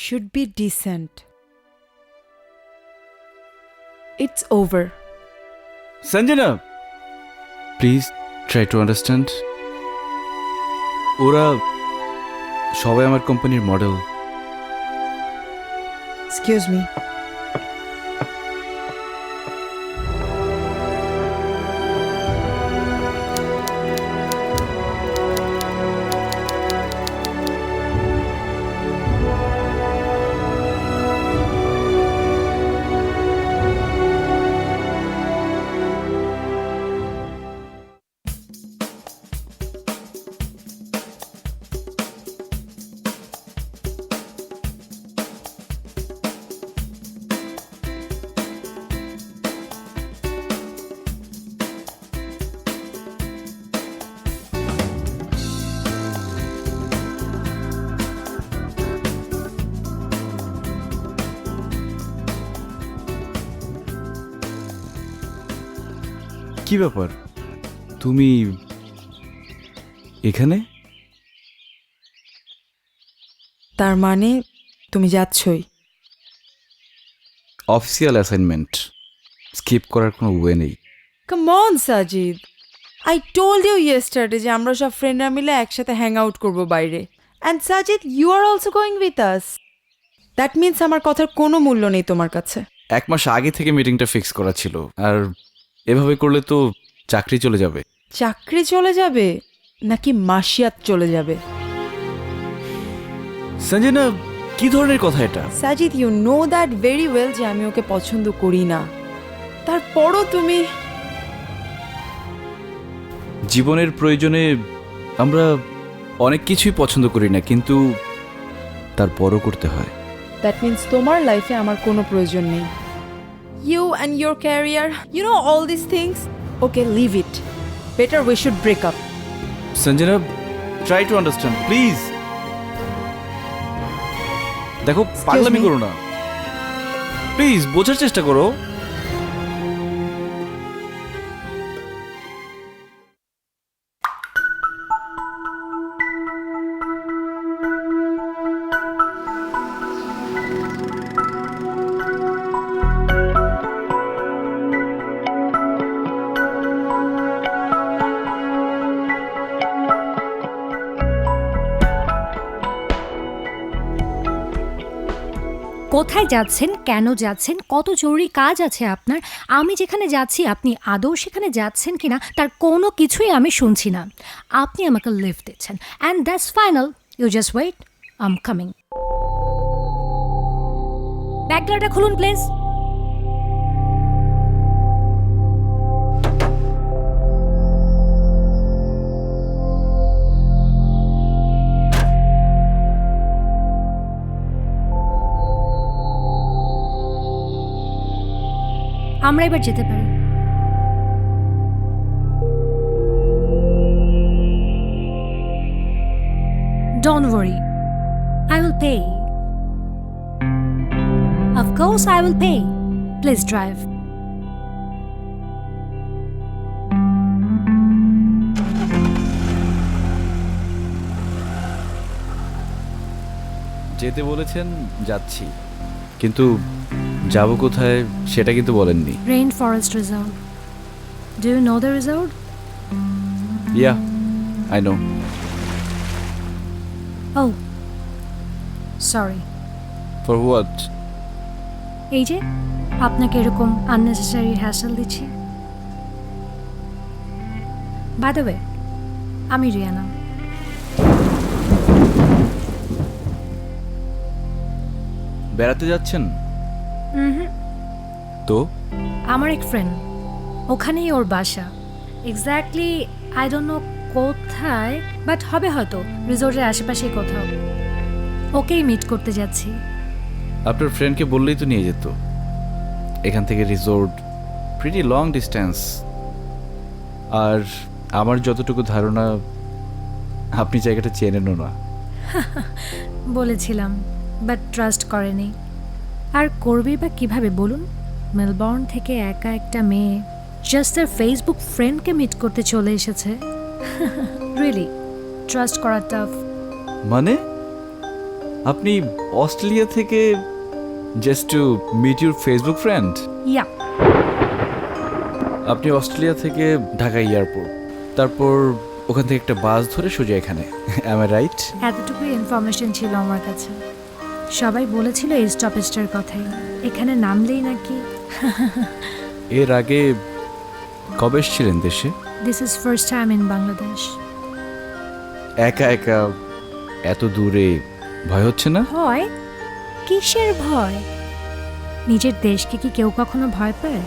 should be decent. It's over. Sanjana please try to understand. ওরা সবাই আমার কোম্পানির মডেল। Excuse me. কি ব্যাপার তুমি এখানে? তার মানে তুমি যাচ্ছই? অফিসিয়াল অ্যাসাইনমেন্ট, স্কিপ করার কোনো ওয়ে নেই। Come on, Sajid. I told you yesterday যে আমরা সব ফ্রেন্ডরা মিলে একসাথে হ্যাং আউট করবো বাইরে। And Sajid, you are also going with us. That means আমার কথার কোনো মূল্য নেই তোমার কাছে। 1 মাস আগে থেকে মিটিংটা ফিক্স করা ছিল, আর এভাবে করলে তো চাকরি চলে যাবে। চাকরি চলে যাবে নাকি মাসিয়াত চলে যাবে? সঞ্জনা কি ধরনের কথা এটা? Sajid, you know that very well যে আমি ওকে পছন্দ করি না। তারপরও তুমি। জীবনের প্রয়োজনে আমরা অনেক কিছুই পছন্দ করি না, কিন্তু তারপরও করতে হয়। দ্যাট মিন্স তোমার লাইফে আমার কোনো প্রয়োজন নেই। You and your career, you know all this things. Okay, leave it. Better we should break up. Sanjana try to understand please. দেখো, পাগলামি করো না প্লিজ, বোঝার চেষ্টা করো। কোথায় যাচ্ছেন, কেন যাচ্ছেন, কত জরুরি কাজ আছে আপনার, আমি যেখানে যাচ্ছি আপনি আদৌ সেখানে যাচ্ছেন কিনা তার কোনো কিছুই আমি শুনছি না। আপনি আমাকে লিফট দিচ্ছেন and that's final. You just wait, I am coming. ব্যাগটা খুলুন প্লিজ। আমরা এবার যেতে পারি। Don't worry, I will pay. Of course I will pay. Please drive. যেতে বলেছেন, যাচ্ছি, কিন্তু যাব কোথায় সেটা কিন্তু বলেননি। Rainforest Reserve. Do you know the resort? Yeah, I know. Oh, sorry. For what? এই যে আপনাকে এরকম আননেসেসারি হ্যাসেল দিচ্ছি। বাই দ্য ওয়ে, আমি রিয়ানা। বেড়াতে যাচ্ছেন? তো আমার এক ফ্রেন্ড, ওখানেই ওর বাসা। এক্স্যাক্টলি আই ডোন্ট নো কোথায়, বাট হবে হয়তো রিসোর্টের আশেপাশেই কোথাও। ওকেই মিট করতে যাচ্ছি। আপনার ফ্রেন্ডকে বললেই তো নিয়ে যেত। এখান থেকে রিসোর্ট প্রিটি লং ডিস্টেন্স, আর আমার যতটুকু ধারণা আপনি জায়গাটা চেনেনও না। বলেছিলাম, বাট ট্রাস্ট করেনি। আর করবে বা কিভাবে বলুন? মেলবোর্ন থেকে একা একটা মেয়ে জাস্ট তার ফেসবুক ফ্রেন্ডকে মিট করতে চলে এসেছে। রিয়েলি ট্রাস্ট করা টাফ। মানে আপনি অস্ট্রেলিয়া থেকে just to meet your Facebook friend? Yeah, আপনি অস্ট্রেলিয়া থেকে ঢাকা এয়ারপোর্ট, তারপর ওখান থেকে একটা বাস ধরে সোজা এখানে, অ্যাম আই রাইট? এতটুকুই ইনফরমেশন ছিল আমার কাছে। সবাই বলেছিল এই স্টপেজটার কথাই, এখানে নামলেই নাকি। এর আগে কবে এসেছিলেন দেশে? This is first time in Bangladesh. একা একা এত দূরে ভয় হচ্ছে না? ভয়? কিসের ভয়? নিজের দেশকে কি কেউ কখনো ভয় পায়?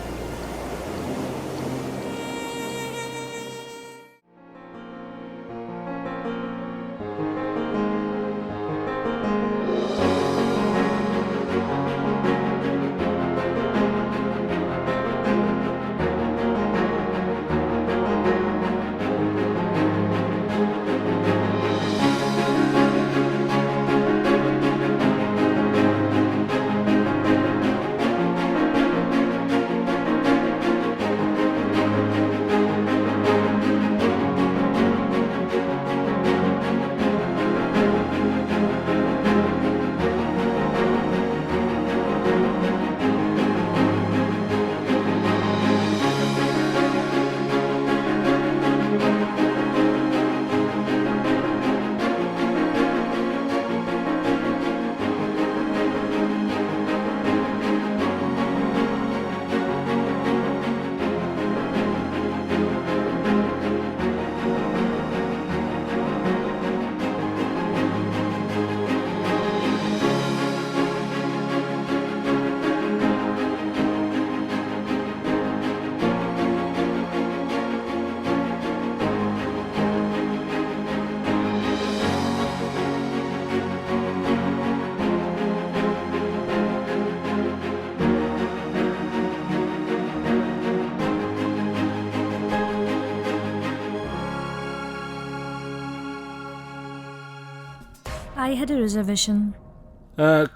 I had a reservation.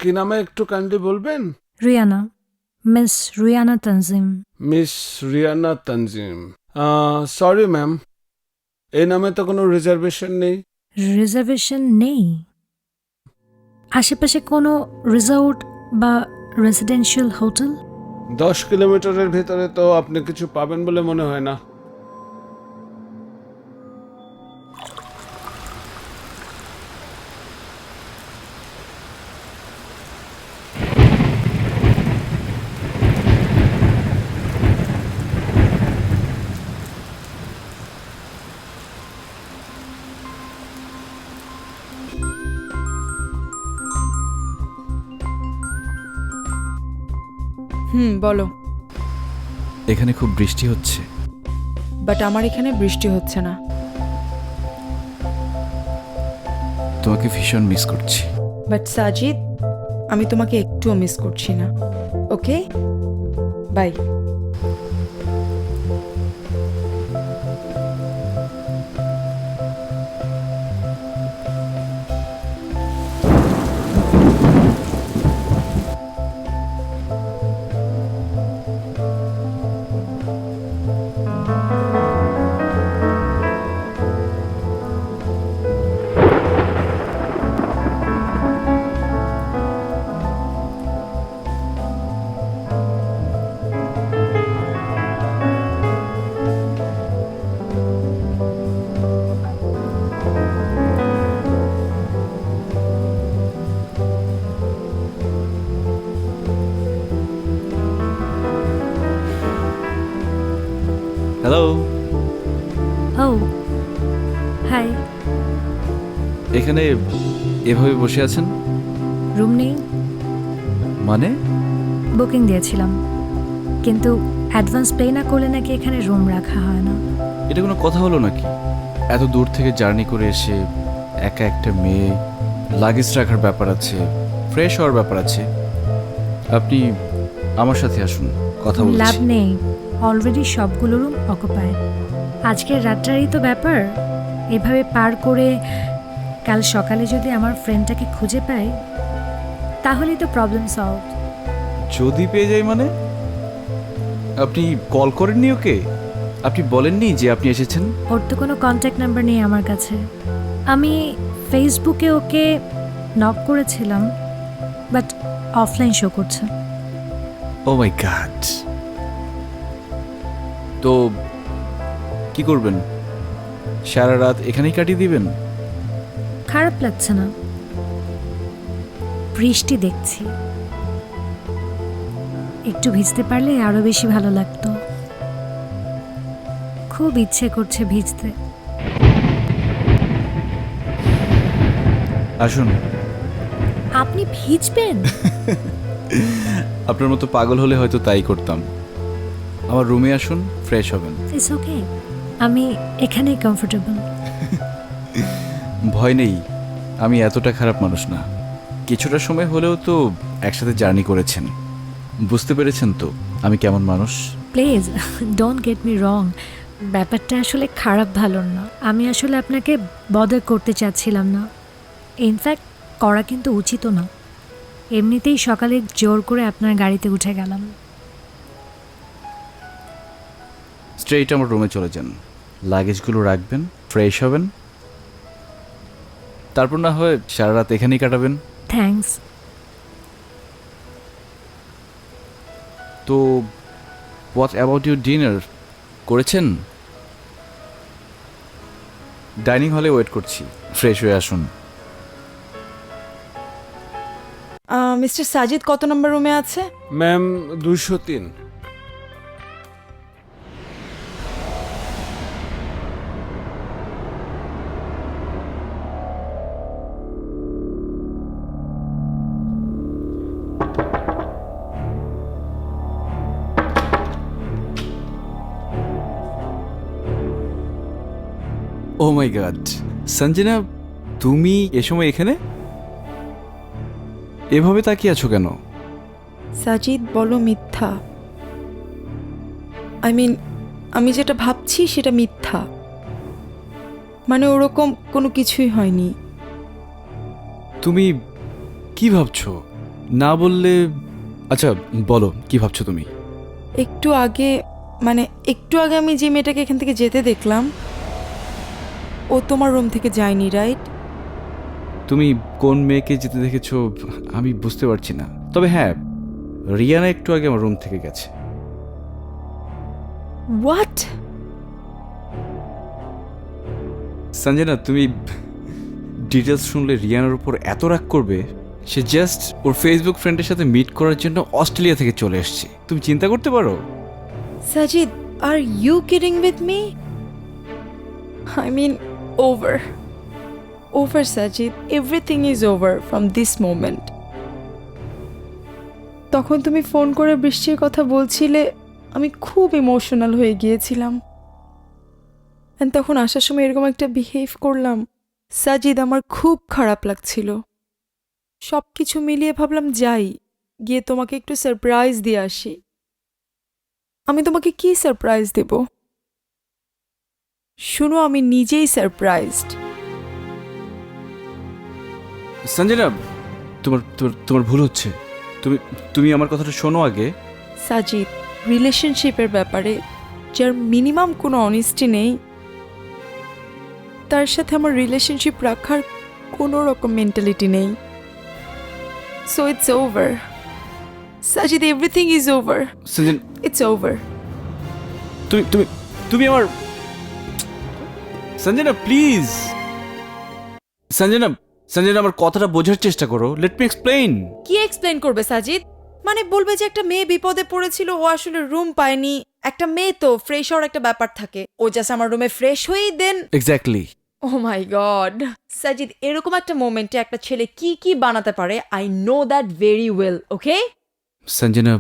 কি নামে একটু কাইন্ডলি বলবেন? Riana, miss Riana Tanjim. Miss Riana Tanjim. Sorry ma'am, এই নামে তো কোনো রিজার্ভেশন নেই। রিজার্ভেশন নেই? আশেপাশে কোনো রিসোর্ট বা রেসিডেন্সিয়াল হোটেল? 10 কিলোমিটারের ভেতরে তো আপনি কিছু পাবেন বলে মনে হয় না। বলো। এখানে খুব বৃষ্টি হচ্ছে। বাট আমার এখানে বৃষ্টি হচ্ছে না। তোমাকে ভীষণ মিস করছি। বাট সাজিদ, আমি তোমাকে একটুও মিস করছি না। Okay, bye. Hello. Oh hi. এখানে এভাবে বসে আছেন রুম নেই? মানে? বুকিং দিয়েছিলাম, কিন্তু অ্যাডভান্স পে না করলে নাকি এখানে রুম রাখা হয় না। এটা কোনো কথা হলো নাকি? এত দূর থেকে জার্নি করে এসে একা একটা মেয়ে, লাগেজ রাখার ব্যাপার আছে, ফ্রেশ হওয়ার ব্যাপার আছে। আপনি আমার সাথে আসুন, কথা লাভ বলছি। নেই, অলরেডি সবগুলো রুম অকুপায়েড। আজকের রাতটারই তো ব্যাপার। এভাবে পার করে কাল সকালে যদি আমার ফ্রেন্ডটাকে খুঁজে পাই, তাহলেই তো প্রবলেম সলভ। যদি পেয়ে যাই মানে? আপনি কল করেননি ওকে? আপনি বলেননি যে আপনি এসেছেন? ওর তো কোনো কন্ট্যাক্ট নাম্বার নেই আমার কাছে। আমি ফেসবুকে ওকে নক করেছিলাম, বাট অফলাইন শো করছে। ও মাই গড। তো কি করবেন? সারা রাত এখানেই কাটিয়ে দিবেন? খারাপ লাগছে না, বৃষ্টি দেখছি, একটু ভিজতে পারলে আরো বেশি ভালো লাগতো। খুব ইচ্ছে করছে ভিজতে। আসুন। আপনি ভিজবেন? আপনার মতো পাগল হলে হয়তো তাই করতাম। আমার রুমে আসুন, ফ্রেশ হবেন। ইটস ওকে, আমি এখানেই কমফোর্টেবল। ভয় নেই, আমি এতটা খারাপ মানুষ না। কিছুটা সময় হলেও তো একসাথে জার্নি করেছেন, বুঝতে পেরেছেন তো আমি কেমন মানুষ। প্লিজ ডোন্ট গেট মি রং, ব্যাপারটা আসলে খারাপ ভালো না। আমি আসলে আপনাকে বদার করতে চাচ্ছিলাম না। ইনফ্যাক্ট করা কিন্তু উচিত না। এমনিতেই সকালে জোর করে আপনার গাড়িতে উঠে গেলাম। স্ট্রেইট আমার রুমে চলে যান, লাগেজগুলো রাখবেন, ফ্রেশ হবেন, তারপর না হয় সারা রাত এখানেই কাটাবেন। থ্যাঙ্কস। তো হোয়াট অ্যাবাউট ইউর ডিনার করেছেন? ডাইনিং হলে ওয়েট করছি, ফ্রেশ হয়ে আসুন। মিস্টার সাজিদ কত নম্বর রুমে আছে? Ma'am 203। O my god, Sanjana তুমি এ সময় এখানে? এভাবে তাকিয়ে আছো কেন? সাজিদ বলো মিথ্যা। আই মিন আমি যেটা ভাবছি সেটা মিথ্যা, মানে ওরকম কোনো কিছুই হয়নি। তুমি কি ভাবছো? না বললে। আচ্ছা বলো, কি ভাবছো তুমি? একটু আগে একটু আগে আমি যে মেয়েটাকে এখান থেকে যেতে দেখলাম, ও তোমার রুম থেকে যায়নি, রাইট? তুমি কোন মেয়েকে যেতে দেখেছো আমি বুঝতে পারছি না, তবে হ্যাঁ, রিয়ানা একটু আগে আমার রুম থেকে গেছে। হোয়াট? সঞ্জনা তুমি ডিটেলস শুনলে রিয়ানার উপর এত রাগ করবে। সে জাস্ট ওর ফেসবুক ফ্রেন্ডের সাথে মিট করার জন্য অস্ট্রেলিয়া থেকে চলে এসেছে, তুমি চিন্তা করতে পারো? Sajid, are you kidding with me? I mean over over Sajid, everything is over from this moment. তখন তুমি ফোন করে বৃষ্টির কথা বলছিলে, আমি খুব ইমোশনাল হয়ে গিয়েছিলাম। And তখন আসার সময় এরকম একটা বিহেভ করলাম, সাজিদ আমার খুব খারাপ লাগছিল। সব কিছু মিলিয়ে ভাবলাম যাই, গিয়ে তোমাকে একটু সারপ্রাইজ দিয়ে আসি। আমি তোমাকে কি সারপ্রাইজ দেব? শুনো, আমি নিজেই সারপ্রাইজড। সঞ্জনা তোমার তোমার তোমার ভুল হচ্ছে। তুমি তুমি আমার কথাটা শোনো আগে। সাজিদ, রিলেশনশিপের ব্যাপারে যার মিনিমাম কোনো অনেস্টি নেই, তার সাথে আমার রিলেশনশিপ রাখার কোনো রকম মেন্টালিটি নেই। So it's over Sajid, everything is over. Sanjan, it's over. তুমি তুমি তুমি আমার সঞ্জনা প্লিজ। সঞ্জনা সঞ্জনা আমার কথাটা বোঝার চেষ্টা করো, লেট মি এক্সপ্লেইন। কি এক্সপ্লেন করবে সাজিদ? মানে বলবে যে একটা মেয়ে বিপদে পড়েছিল, ও আসলে রুম পায়নি। একটা মেয়ে তো ফ্রেশ হওয়ার একটা ব্যাপার থাকে, ও জাস্ট আমার রুমে ফ্রেশ হয়েই দেন। Exactly. Oh my god Sajid, এরকম একটা মোমেন্টে একটা ছেলে কি কি বানাতে পারে, I know that very well, okay? Sanjana,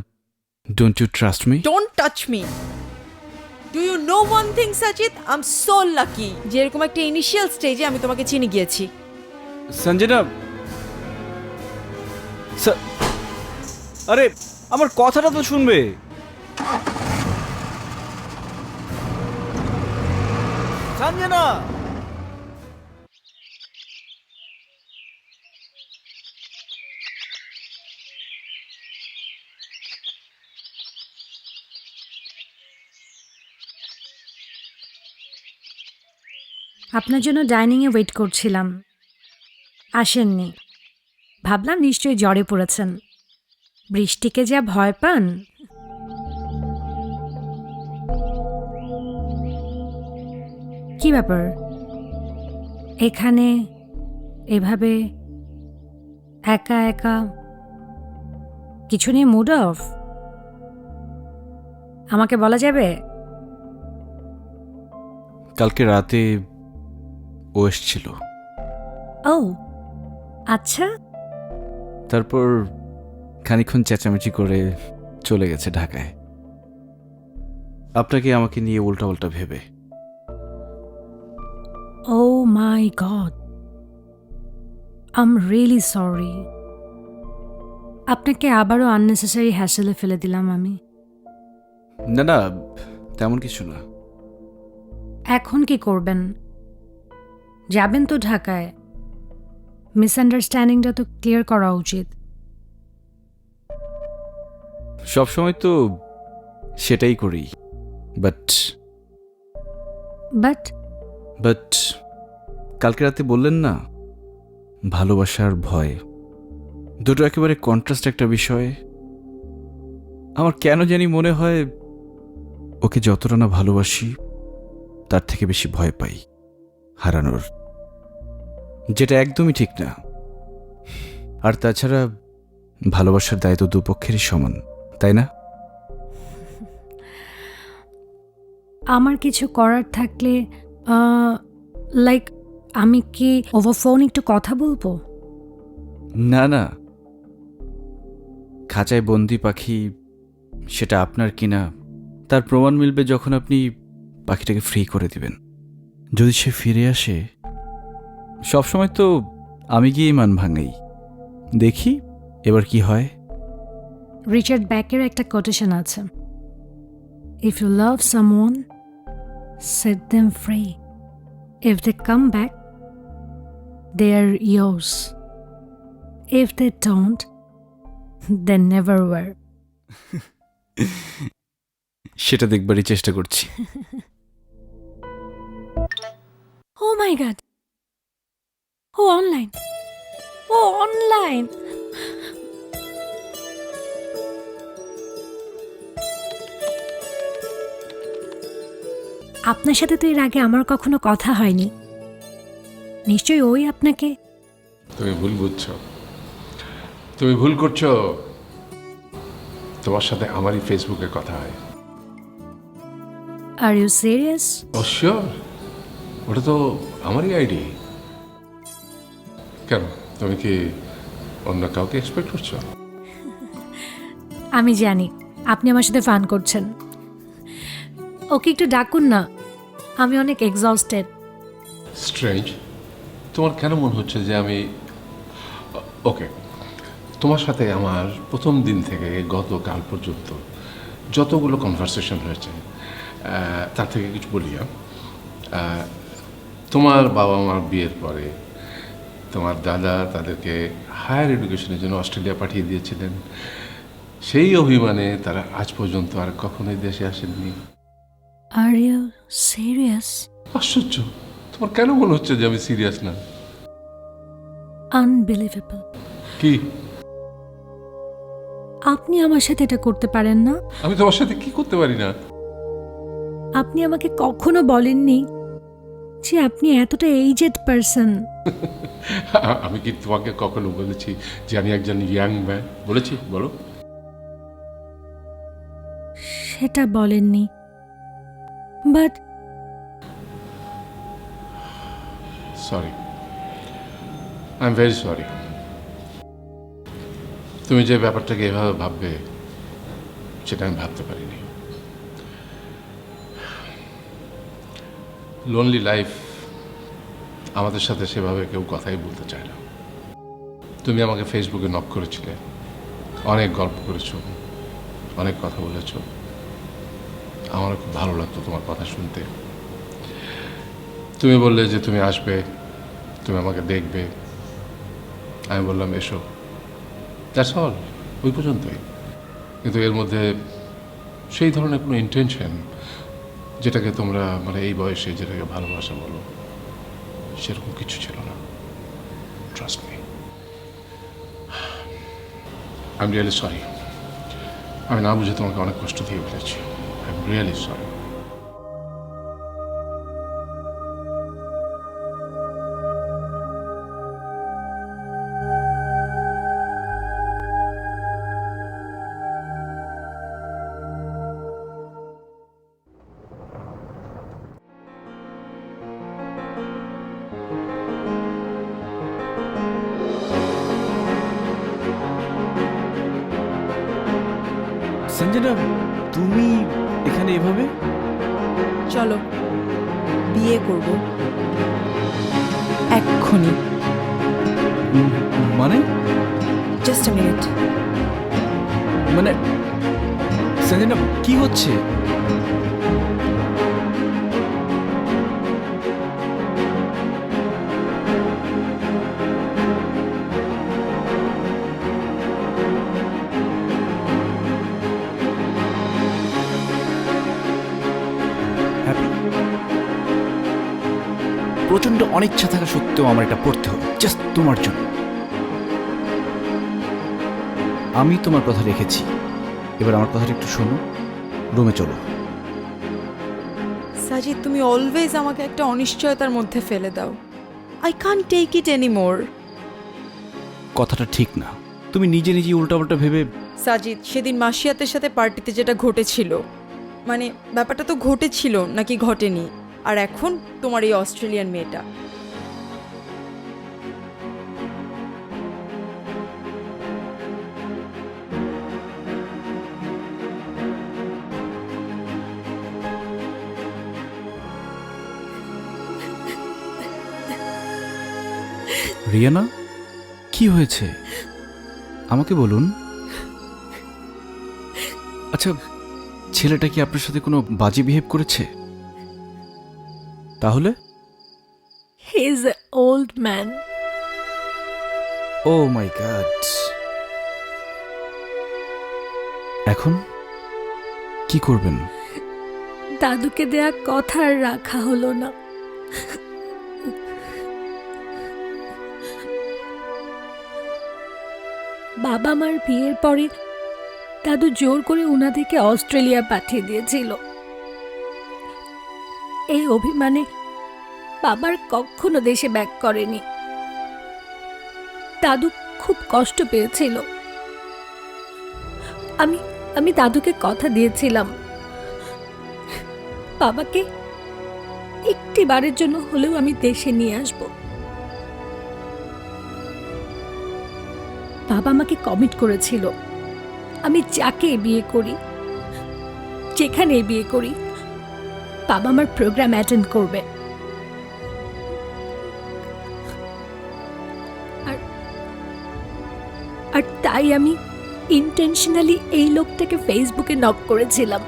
don't you trust me? Don't touch me. Do you know one thing Sajid, I am so lucky যে এরকম একটা ইনিশিয়াল স্টেজে আমি তোমাকে চিনে গিয়েছি। সঞ্জনা, আরে আমার কথাটা তো শুনবে। সঞ্জনা, আপনার জন্য ডাইনিংয়ে ওয়েট করছিলাম, আসেননি। ভাবলাম নিশ্চয়ই জ্বরে পড়েছেন। বৃষ্টিকে যা ভয় পান। কি ব্যাপার এখানে এভাবে একা একা? কিছু নিয়ে মুড অফ? আমাকে বলা যাবে? কালকে রাতে ও এসছিল, ও আচ্ছা। তারপর খানিকক্ষণ চেঁচামেচি করে চলে গেছে ঢাকায়, আপনাকে আমাকে নিয়ে উল্টা ভেবে। Oh my god, I am really sorry. আপনাকে আবারও আননেসেসারি হ্যাসেলে ফেলে দিলাম আমি। না না, তেমন কিছু না। এখন কি করবেন? যাবেন তো ঢাকায়, মিসআন্ডারস্ট্যান্ডিংটা তো ক্লিয়ার করা উচিত। সবসময় তো সেটাই করি, বাট বাট বাট কালকে রাতে বললেন না ভালোবাসার ভয়, দুটো একেবারে কন্ট্রাস্ট একটা বিষয়। আমার কেন জানি মনে হয় ওকে যতটা না ভালোবাসি তার থেকে বেশি ভয় পাই হারানোর, যেটা একদমই ঠিক না। আর তাছাড়া ভালোবাসার দায়িত্ব দুপক্ষেরই সমান, তাই না? আমার কিছু করার থাকলে লাইক আমি কি ওভার ফোন একটু কথা বলবো? না না, খাঁচায় বন্দি পাখি সেটা আপনার কিনা তার প্রমাণ মিলবে যখন আপনি পাখিটাকে ফ্রি করে দিবেন। যদি সে ফিরে আসে, সবসময় তো আমি গিয়ে মান ভাঙাই। দেখি এবার কি হয়। রিচার্ড ব্যাকের একটা কোটেশন আছে, if you love someone set them free, if they come back they are yours, if they don't they never were. সেটা দেখবারই চেষ্টা করছি। Oh my god, oh online, oh online. আপনার সাথে তো এর আগে আমার কখনো কথা হয়নি, নিশ্চয়ই ওই আপনাকে। তুমি ভুল বুঝছো, তুমি ভুল করছো। তোমার সাথে আমারই ফেসবুকে কথা হয়। Are you serious? Oh sure, ওটা তো আমারই আইডি। কেন, তুমি কি অন্য কাউকে এক্সপেক্ট করছো? আমি জানি আপনি আমার সাথে ফান করছেন। ওকে একটু ডাকুন না, আমি অনেক এক্সস্টেড। স্ট্রেঞ্জ, তোমার কেন মনে হচ্ছে যে আমি ওকে? তোমার সাথে আমার প্রথম দিন থেকে গতকাল পর্যন্ত যতগুলো কনভারসেশন হয়েছে, তার থেকে কিছু বলি। তোমার বাবা মার বিয়ের পরে তোমার দাদা তাদেরকে হায়ার এডুকেশনের জন্য অস্ট্রেলিয়া পাঠিয়ে দিয়েছিলেন। সেই অভিমানে তারা আজ পর্যন্ত আর কখনোই দেশে আসেননি। Are you serious? আশ্চর্য, তোমার কেন মনে হচ্ছে যে আমি সিরিয়াস না? আনবিলিভেবল। কি আপনি আমার সাথে এটা করতে পারেন না? আমি তোমার সাথে কি করতে পারি না? আপনি আমাকে কখনো বলেননি যে আপনি এতটা এইজেড পারসন। আমি কি তোমাকে কখনো বলেছি যে আমি একজন ইয়াং ম্যান? বলেছি? বলো। সেটা বলেননি, but sorry, I am very sorry. তুমি যে ব্যাপারটাকে এভাবে ভাববে সেটা আমি ভাবতে পারিনি। লোনলি লাইফ, আমাদের সাথে সেভাবে কেউ কথাই বলতে চায় না। তুমি আমাকে ফেসবুকে নক করেছিলে, অনেক গল্প করেছো, অনেক কথা বলেছো। আমারও খুব ভালো লাগতো তোমার কথা শুনতে। তুমি বললে যে তুমি আসবে, তুমি আমাকে দেখবে। আমি বললাম এসো, দ্যাটস অল, ওই পর্যন্তই। কিন্তু এর মধ্যে সেই ধরনের কোনো ইন্টেনশন, যেটাকে তোমরা মানে এই বয়সে যেটাকে ভালোবাসা বলো, সেরকম কিছু ছিল না। Trust me. I am really sorry. আমি না বুঝে তোমাকে অনেক কষ্ট দিয়ে ফেলেছি। I am really sorry. Sanjana, তুমি এখানে এভাবে? চলো বিয়ে করব এক্ষুনি। মানে জাস্ট আ মিনিট। মানে সঞ্জনা, কি হচ্ছে? হ্যাপি? প্রচন্ড অনিচ্ছা থাকা সত্ত্বেও আমার এটা পড়তে হবে, জাস্ট তোমার জন্য। আমি তোমার কথা রেখেছি, এবার আমার কথাটা একটু শোনো। রুমে চলো। সাজিদ, তুমি অলওয়েজ আমাকে একটা অনিশ্চয়তার মধ্যে ফেলে দাও। I can't take it anymore. কথাটা ঠিক না, তুমি নিজে নিজে উল্টাপাল্টা ভেবে। সাজিদ, সেদিন মাসিয়াতের সাথে পার্টিতে যেটা ঘটেছিল, মানে ব্যাপারটা তো ঘটেছিল নাকি ঘটেনি? আর এখন তোমার এই অস্ট্রেলিয়ান মেয়েটা। রিয়ানা, কি হয়েছে আমাকে বলুন। আচ্ছা, ছেলেটা কি আপনার সাথে কোনো বাজে বিহেভ করেছে? তাহলে? He is a old man. Oh my god. এখন কি করবেন? দাদুকে দেয়া কথা আর রাখা হলো না। বাবা মার বিয়ের পরে দাদু জোর করে উনাদেরকে অস্ট্রেলিয়া পাঠিয়ে দিয়েছিল। এই অভিমানে বাবার কখনো দেশে ব্যাক করেনি। দাদু খুব কষ্ট পেয়েছিল। আমি দাদুকে কথা দিয়েছিলাম, বাবাকে একটি বারের জন্য হলেও আমি দেশে নিয়ে আসব। বাবা আমাকে কমিট করেছিল, আমি যাকে বিয়ে করি, যেখানে বিয়ে করি, বাবা আমার প্রোগ্রাম অ্যাটেন্ড করবে। আর তাই আমি ইন্টেনশনালি এই লোকটাকে ফেসবুকে নক করেছিলাম।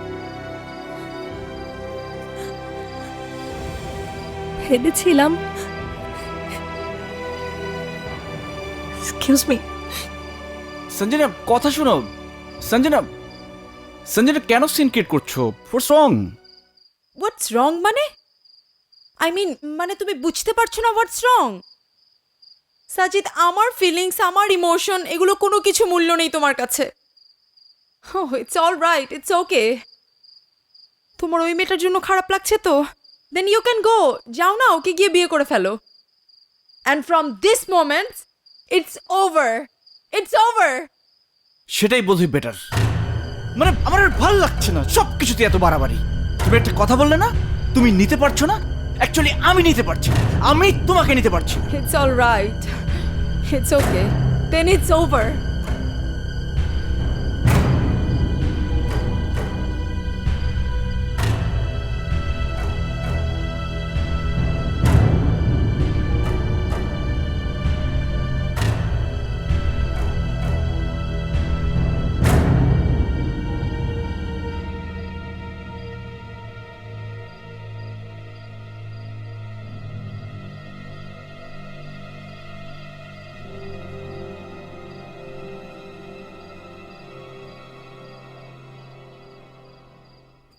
ভেবেছিলাম, এক্সকিউজ মি, সঞ্জনা কথা শোনো। সঞ্জনা, সঞ্জনা কেন সিন ক্রিয়েট করছো? হোয়াটস রং? হোয়াটস রং মানে? আই মিন, মানে তুমি বুঝতে পারছো না হোয়াটস রং? সাজিদ, আমার ফিলিংস, আমার ইমোশন, এগুলো কোনো কিছু মূল্য নেই তোমার কাছে। It's all right, it's okay. তোমার ওই মেয়েটার জন্য খারাপ লাগছে তো? দেন ইউ ক্যান গো, যাও না, ওকে গিয়ে বিয়ে করে ফেলো। And from this moment it's over, it's over. সেটাই বোধহয় বেটার। মানে আমার আর ভালো লাগছে না সব কিছুতে এত বাড়াবাড়ি। তুমি একটা কথা বললে না, তুমি নিতে পারছো না। অ্যাকচুয়ালি আমি নিতে পারছি না, আমি তোমাকে নিতে পারছি না। It's all right. It's okay. Then it's over.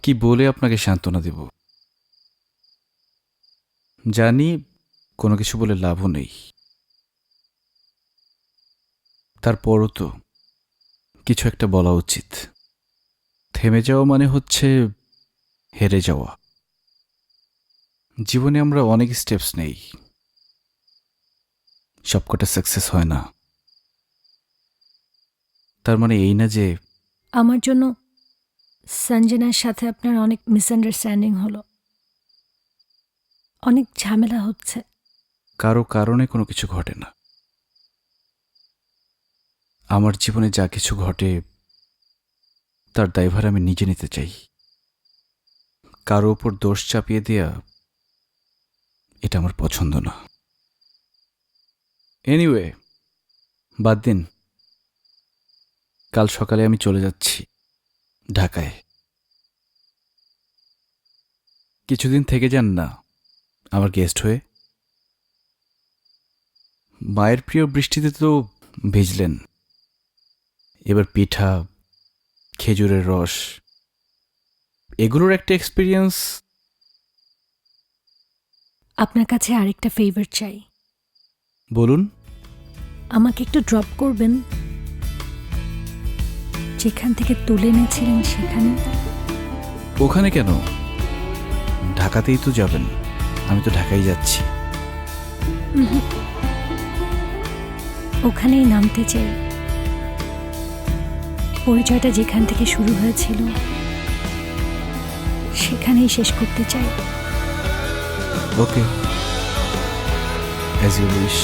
কি বলে আপনাকে সান্ত্বনা দেব? জানি কোনো কিছু বলে লাভও নেই, তারপরও তো কিছু একটা বলা উচিত। থেমে যাওয়া মানে হচ্ছে হেরে যাওয়া। জীবনে আমরা অনেক স্টেপস নেই, সবকটা সাকসেস হয় না। তার মানে এই না যে আমার জন্য সঞ্জনার সাথে আপনার অনেক মিসআন্ডারস্ট্যান্ডিং হলো, অনেক ঝামেলা হচ্ছে। কারো কারণে কোনো কিছু ঘটে না। আমার জীবনে যা কিছু ঘটে তার দায়ভার আমি নিজে নিতে চাই। কারো ওপর দোষ চাপিয়ে দেয়া এটা আমার পছন্দ না। এনিওয়ে, বাদ দিন। কাল সকালে আমি চলে যাচ্ছি ঢাকায়। কিছুদিন থেকে যান না আমার গেস্ট হয়ে। মায়ের প্রিয় বৃষ্টিতে তো ভিজলেন, এবার পিঠা, খেজুরের রস, এগুলোর একটা এক্সপিরিয়েন্স। আপনার কাছে আরেকটা ফেভার চাই। বলুন। আমাকে একটু ড্রপ করবেন, যেখান থেকে তুলে এনেছিলেন সেখানে। ওখানে কেন? ঢাকাতেই তো যাবেন। আমি তো ঢাকায় যাচ্ছি। ওখানেই নামতে চাই। পরিচয়টা যেখান থেকে শুরু হয়েছিল সেখানেই শেষ করতে চাই। ওকে, অ্যাজ ইউ উইশ।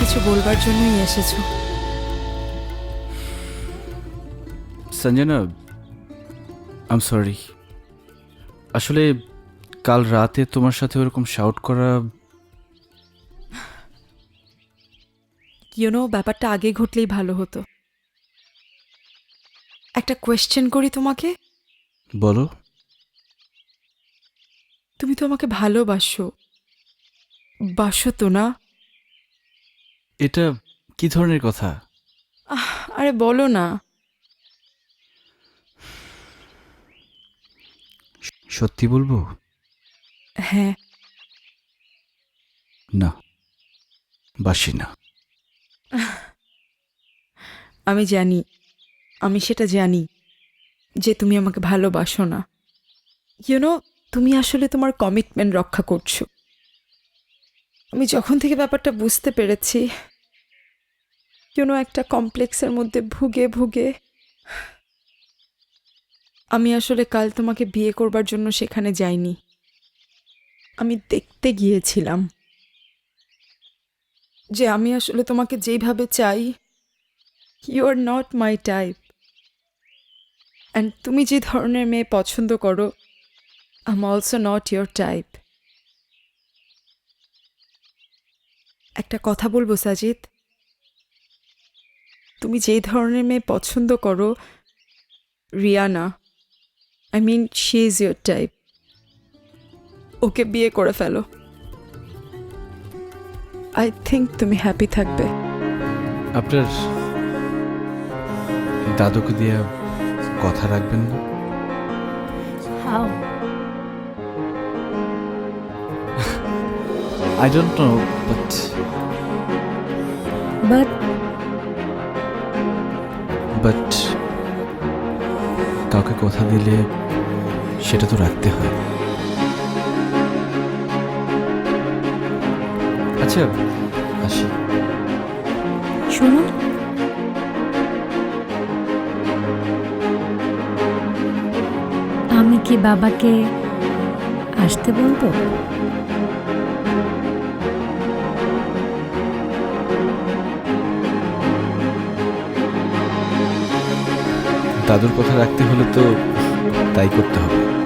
কিছু বলবার জন্যই এসেছো? সঞ্জনা, আম সরি। আসলে কাল রাতে তোমার সাথে ওরকম শাউট করা, ব্যাপারটা আগে ঘটলেই ভালো হতো। একটা কোয়েশ্চেন করি তোমাকে। বলো। তুমি তো আমাকে ভালোবাসো, বাসো তো না? এটা কি ধরনের কথা? আরে বলো না। সত্যি বলবো? হ্যাঁ। না, বাসি না। আমি জানি, আমি সেটা জানি যে তুমি আমাকে ভালোবাসো না। তুমি আসলে তোমার কমিটমেন্ট রক্ষা করছো। আমি যখন থেকে ব্যাপারটা বুঝতে পেরেছি, একটা কমপ্লেক্সের মধ্যে ভুগে ভুগে আমি আসলে কাল তোমাকে বিয়ে করবার জন্য সেখানে যাইনি। আমি দেখতে গিয়েছিলাম যে আমি আসলে তোমাকে যেইভাবে চাই, you are not my type. And তুমি যে ধরনের মেয়ে পছন্দ করো, I am also not your type. একটা কথা বলবো সাজিদ, তুমি যেই ধরনের মেয়ে পছন্দ করো, Riana, I mean she is your type. ওকে বিয়ে করে ফেলো। আই থিঙ্ক তুমি হ্যাপি থাকবে। আপনার দাদুকে দিয়ে কথা রাখবেন না? How? I don't know, but but কাউকে কথা দিলে সেটা তো রাখতে হয়। আচ্ছা, আসি। শুনুন, আমি কি বাবাকে আসতে বলবো? দাদুর কথা রাখতে হলে তো তাই করতে হবে।